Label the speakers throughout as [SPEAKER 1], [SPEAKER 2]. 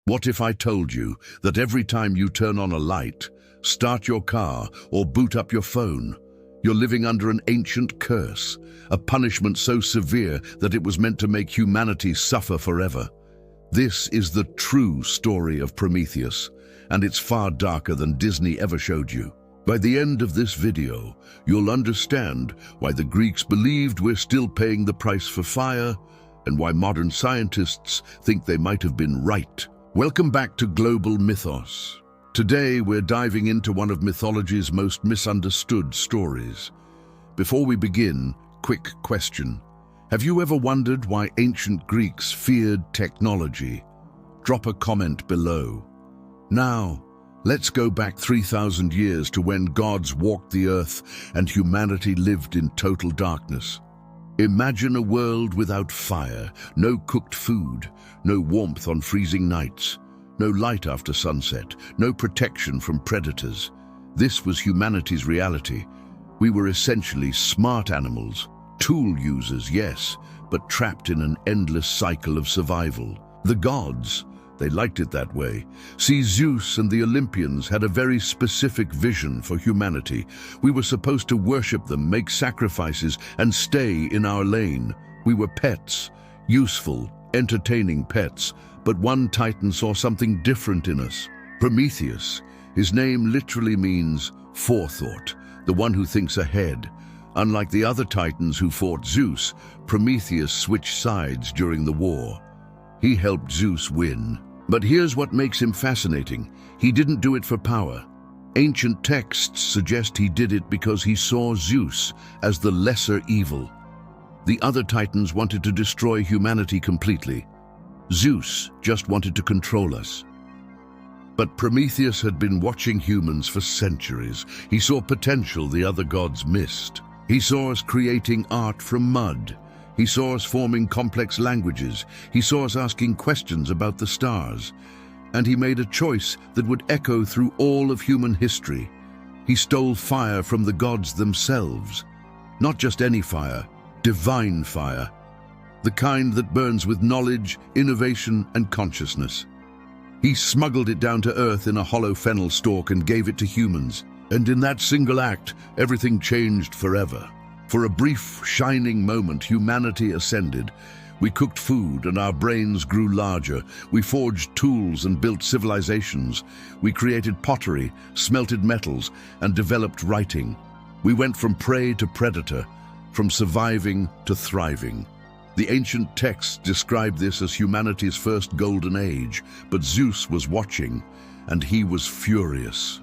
[SPEAKER 1] What if I told you that every time you turn on a light, start your car, or boot up your phone, you're living under an ancient curse, a punishment so severe that it was meant to make humanity suffer forever? This is the true story of Prometheus, and it's far darker than Disney ever showed you. By the end of this video, you'll understand why the Greeks believed we're still paying the price for fire, and why modern scientists think they might have been right. Welcome back to Global Mythos. Today we're diving into one of mythology's most misunderstood stories. Before we begin, quick question. Have you ever wondered why ancient Greeks feared technology? Drop a comment below. Now, let's go back 3,000 years to when gods walked the earth and humanity lived in total darkness. Imagine a world without fire, no cooked food, no warmth on freezing nights, no light after sunset, no protection from predators. This was humanity's reality. We were essentially smart animals, tool users, yes, but trapped in an endless cycle of survival. The gods, they liked it that way. See, Zeus and the Olympians had a very specific vision for humanity. We were supposed to worship them, make sacrifices, and stay in our lane. We were pets, useful, entertaining pets, but one titan saw something different in us. Prometheus. His name literally means forethought, the one who thinks ahead. Unlike the other titans who fought Zeus, Prometheus switched sides during the war. He helped Zeus win. But here's what makes him fascinating. He didn't do it for power. Ancient texts suggest he did it because he saw Zeus as the lesser evil. The other titans wanted to destroy humanity completely. Zeus just wanted to control us. But Prometheus had been watching humans for centuries. He saw potential the other gods missed. He saw us creating art from mud. He saw us forming complex languages. He saw us asking questions about the stars. And he made a choice that would echo through all of human history. He stole fire from the gods themselves. Not just any fire, divine fire. The kind that burns with knowledge, innovation, and consciousness. He smuggled it down to earth in a hollow fennel stalk and gave it to humans. And in that single act, everything changed forever. For a brief, shining moment, humanity ascended. We cooked food and our brains grew larger. We forged tools and built civilizations. We created pottery, smelted metals, and developed writing. We went from prey to predator, from surviving to thriving. The ancient texts describe this as humanity's first golden age, but Zeus was watching, and he was furious.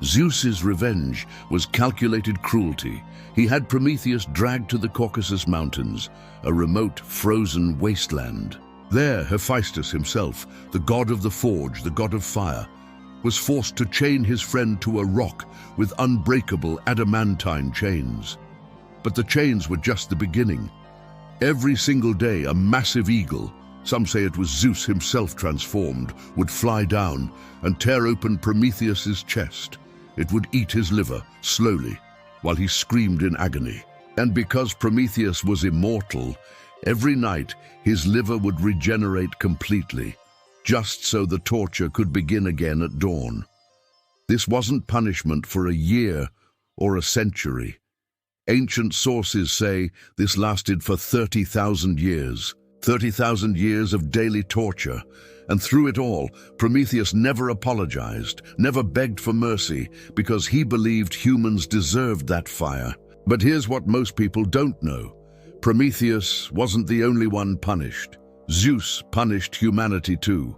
[SPEAKER 1] Zeus's revenge was calculated cruelty. He had Prometheus dragged to the Caucasus Mountains, a remote, frozen wasteland. There, Hephaestus himself, the god of the forge, the god of fire, was forced to chain his friend to a rock with unbreakable adamantine chains. But the chains were just the beginning. Every single day, a massive eagle, some say it was Zeus himself transformed, would fly down and tear open Prometheus's chest. It would eat his liver, slowly, while he screamed in agony. And because Prometheus was immortal, every night his liver would regenerate completely, just so the torture could begin again at dawn. This wasn't punishment for a year or a century. Ancient sources say this lasted for 30,000 years. 30,000 years of daily torture. And through it all, Prometheus never apologized, never begged for mercy, because he believed humans deserved that fire. But here's what most people don't know. Prometheus wasn't the only one punished. Zeus punished humanity too.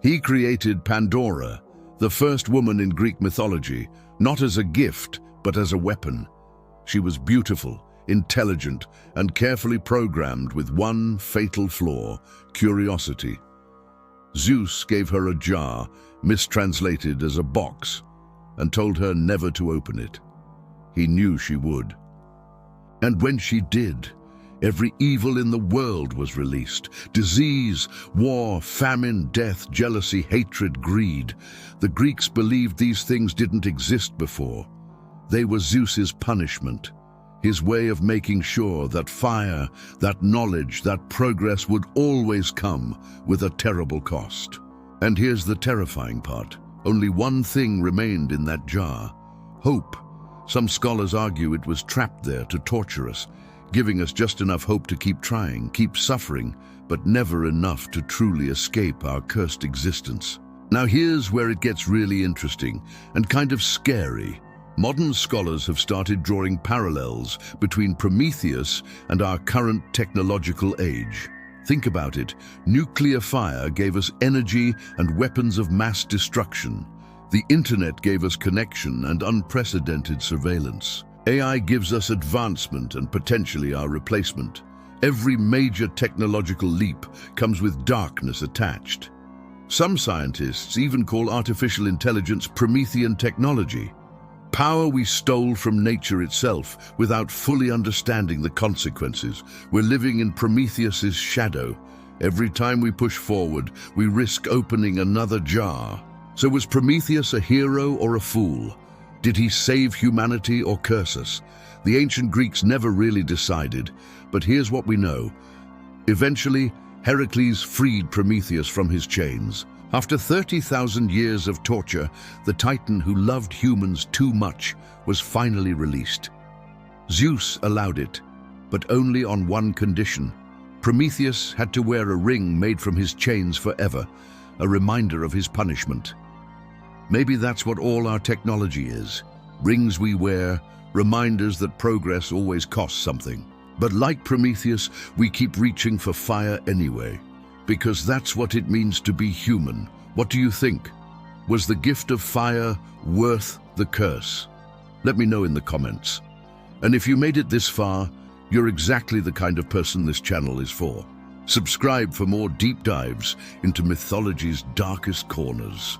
[SPEAKER 1] He created Pandora, the first woman in Greek mythology, not as a gift, but as a weapon. She was beautiful, intelligent, and carefully programmed with one fatal flaw: curiosity. Zeus gave her a jar, mistranslated as a box, and told her never to open it. He knew she would. And when she did, every evil in the world was released. Disease, war, famine, death, jealousy, hatred, greed. The Greeks believed these things didn't exist before. They were Zeus's punishment, his way of making sure that fire, that knowledge, that progress would always come with a terrible cost. And here's the terrifying part. Only one thing remained in that jar: hope. Some scholars argue it was trapped there to torture us, giving us just enough hope to keep trying, keep suffering, but never enough to truly escape our cursed existence. Now here's where it gets really interesting and kind of scary. Modern scholars have started drawing parallels between Prometheus and our current technological age. Think about it. Nuclear fire gave us energy and weapons of mass destruction. The internet gave us connection and unprecedented surveillance. AI gives us advancement and potentially our replacement. Every major technological leap comes with darkness attached. Some scientists even call artificial intelligence Promethean technology. Power we stole from nature itself without fully understanding the consequences. We're living in Prometheus's shadow. Every time we push forward, we risk opening another jar. So was Prometheus a hero or a fool? Did he save humanity or curse us? The ancient Greeks never really decided, but here's what we know. Eventually, Heracles freed Prometheus from his chains. After 30,000 years of torture, the Titan who loved humans too much was finally released. Zeus allowed it, but only on one condition. Prometheus had to wear a ring made from his chains forever, a reminder of his punishment. Maybe that's what all our technology is. Rings we wear, reminders that progress always costs something. But like Prometheus, we keep reaching for fire anyway. Because that's what it means to be human. What do you think? Was the gift of fire worth the curse? Let me know in the comments. And if you made it this far, you're exactly the kind of person this channel is for. Subscribe for more deep dives into mythology's darkest corners.